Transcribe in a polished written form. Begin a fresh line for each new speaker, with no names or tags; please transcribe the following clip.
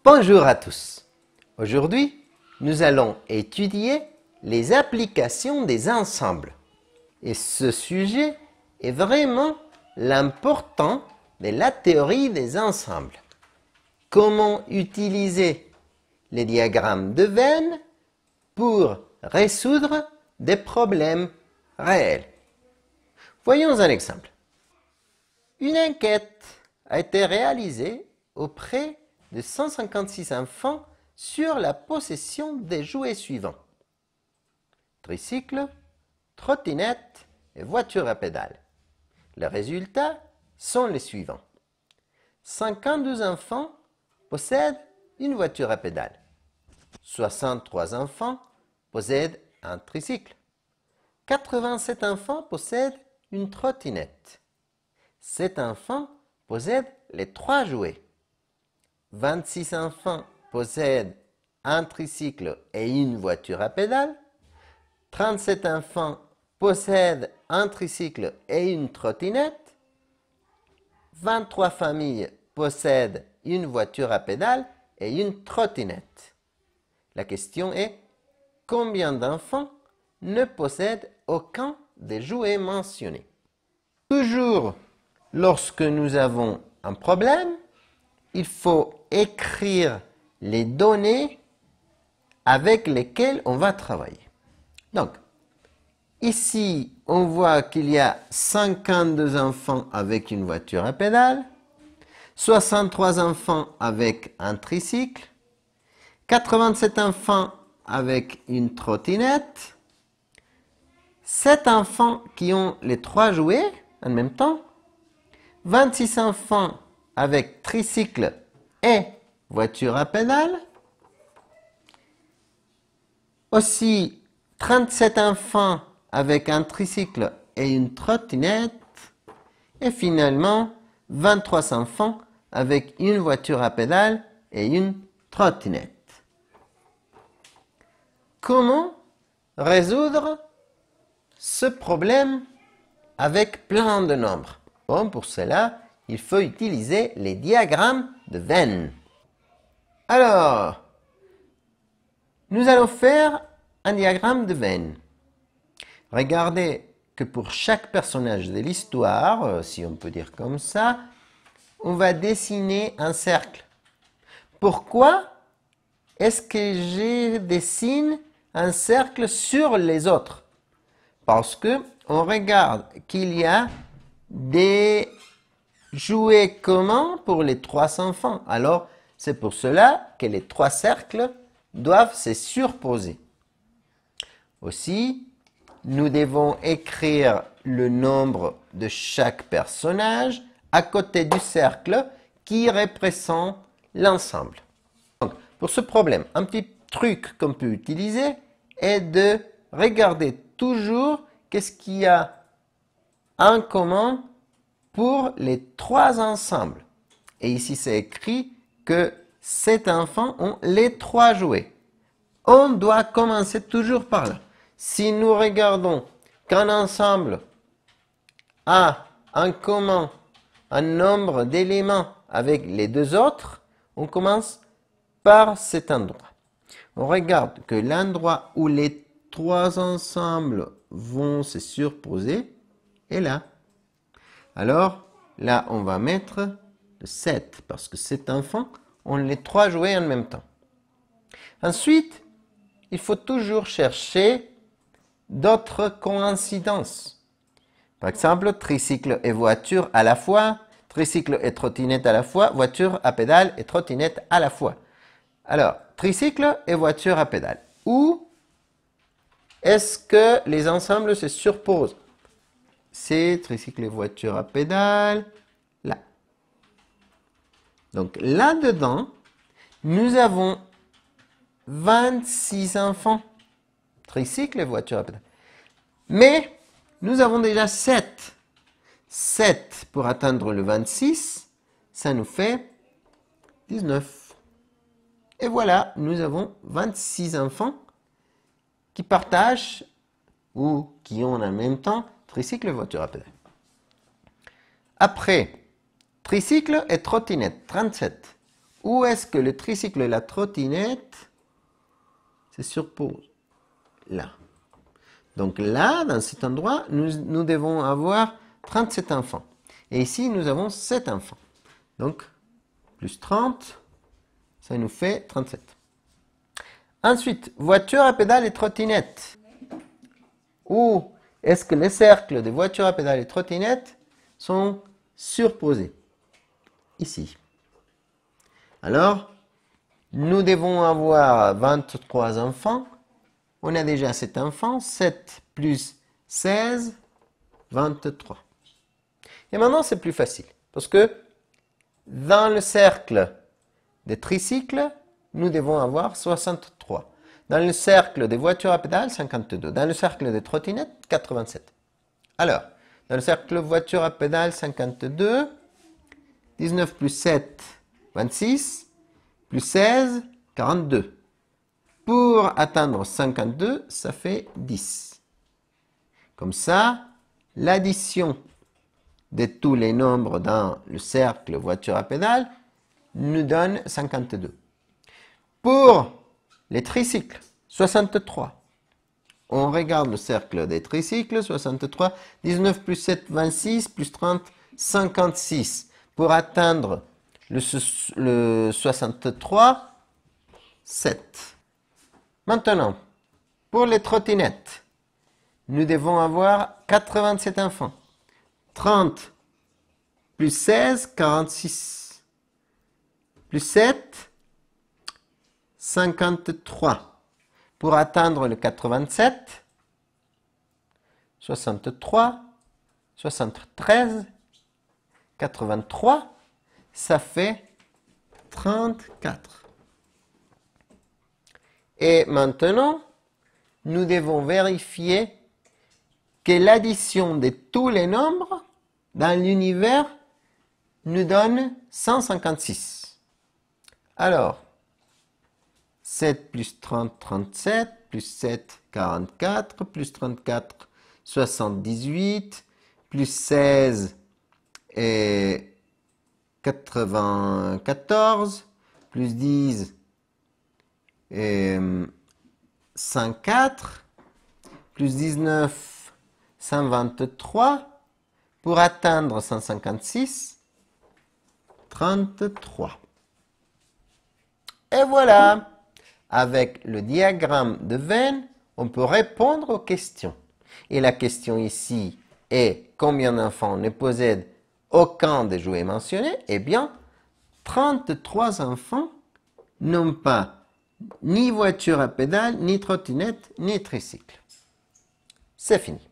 Bonjour à tous. Aujourd'hui, nous allons étudier les applications des ensembles. Et ce sujet est vraiment l'important de la théorie des ensembles. Comment utiliser les diagrammes de Venn pour résoudre des problèmes réels. Voyons un exemple. Une enquête a été réalisée auprès de 156 enfants sur la possession des jouets suivants: tricycle, trottinette et voiture à pédales. Les résultats sont les suivants. 52 enfants possèdent une voiture à pédales. 63 enfants possèdent un tricycle. 87 enfants possèdent une trottinette. 7 enfants possèdent les 3 jouets. 26 enfants possèdent un tricycle et une voiture à pédales. 37 enfants possèdent un tricycle et une trottinette. 23 familles possèdent une voiture à pédales et une trottinette. La question est: combien d'enfants ne possèdent aucun des jouets mentionnés? Toujours, lorsque nous avons un problème, il faut écrire les données avec lesquelles on va travailler. Donc, ici, on voit qu'il y a 52 enfants avec une voiture à pédales, 63 enfants avec un tricycle, 87 enfants avec une trottinette, 7 enfants qui ont les 3 jouets en même temps, 26 enfants avec tricycle et voiture à pédales, aussi 37 enfants avec un tricycle et une trottinette, et finalement 23 enfants avec une voiture à pédales et une trottinette. Comment résoudre ce problème avec plein de nombres? Bon, pour cela, il faut utiliser les diagrammes de Venn. Alors, nous allons faire un diagramme de Venn. Regardez que pour chaque personnage de l'histoire, si on peut dire comme ça, on va dessiner un cercle. Pourquoi est-ce que je dessine un cercle sur les autres? Parce que on regarde qu'il y a des jouets communs pour les 3 enfants. Alors, c'est pour cela que les 3 cercles doivent se surposer. Aussi, nous devons écrire le nombre de chaque personnage à côté du cercle qui représente l'ensemble. Donc, pour ce problème, un petit truc qu'on peut utiliser est de regarder toujours qu'est-ce qu'il y a en commun pour les 3 ensembles. Et ici, c'est écrit que 7 enfants ont les 3 jouets. On doit commencer toujours par là. Si nous regardons qu'un ensemble a en commun un nombre d'éléments avec les 2 autres, on commence par cet endroit. On regarde que l'endroit où les 3 ensembles vont se surposer est là. Alors, là, on va mettre le 7, parce que cet enfant ont les 3 jouets en même temps. Ensuite, il faut toujours chercher d'autres coïncidences. Par exemple, tricycle et voiture à la fois, tricycle et trottinette à la fois, voiture à pédales et trottinette à la fois. Alors, tricycle et voiture à pédales. Où est-ce que les ensembles se surposent? C'est tricycle et voiture à pédales, là. Donc là-dedans, nous avons 26 enfants. Tricycle et voiture à pédales. Mais nous avons déjà 7. 7 pour atteindre le 26, ça nous fait 19. Et voilà, nous avons 26 enfants qui partagent ou qui ont en même temps tricycle et voiture à pédales. Après, tricycle et trottinette, 37. où est-ce que le tricycle et la trottinette se surposent? Là. Donc là, dans cet endroit, nous devons avoir 37 enfants. Et ici, nous avons 7 enfants. Donc, plus 30, ça nous fait 37. Ensuite, voiture à pédales et trottinette. Où est-ce que les cercles de voitures à pédales et trottinettes sont surposés? Ici. Alors, nous devons avoir 23 enfants. On a déjà 7 enfants. 7 plus 16, 23. Et maintenant, c'est plus facile. Parce que dans le cercle des tricycles, nous devons avoir 63. Dans le cercle des voitures à pédales, 52. Dans le cercle des trottinettes, 87. Alors, dans le cercle voiture à pédales, 52. 19 plus 7, 26. Plus 16, 42. Pour atteindre 52, ça fait 10. Comme ça, l'addition de tous les nombres dans le cercle voiture à pédales nous donne 52. Pour les tricycles, 63. On regarde le cercle des tricycles, 63. 19 plus 7, 26, plus 30, 56. Pour atteindre le 63, 7. Maintenant, pour les trottinettes, nous devons avoir 87 enfants. 30 plus 16, 46. Plus 7, 53. Pour atteindre le 87, 63, 73, 83, ça fait 34. Et maintenant, nous devons vérifier que l'addition de tous les nombres dans l'univers nous donne 156. Alors, 7 plus 30, 37, plus 7, 44, plus 34, 78, plus 16 et 94, plus 10 et 104, plus 19, 123, pour atteindre 156, 33. Et voilà! Avec le diagramme de Venn, on peut répondre aux questions. Et la question ici est combien d'enfants ne possèdent aucun des jouets mentionnés? Eh bien, 33 enfants n'ont pas ni voiture à pédales, ni trottinette, ni tricycle. C'est fini.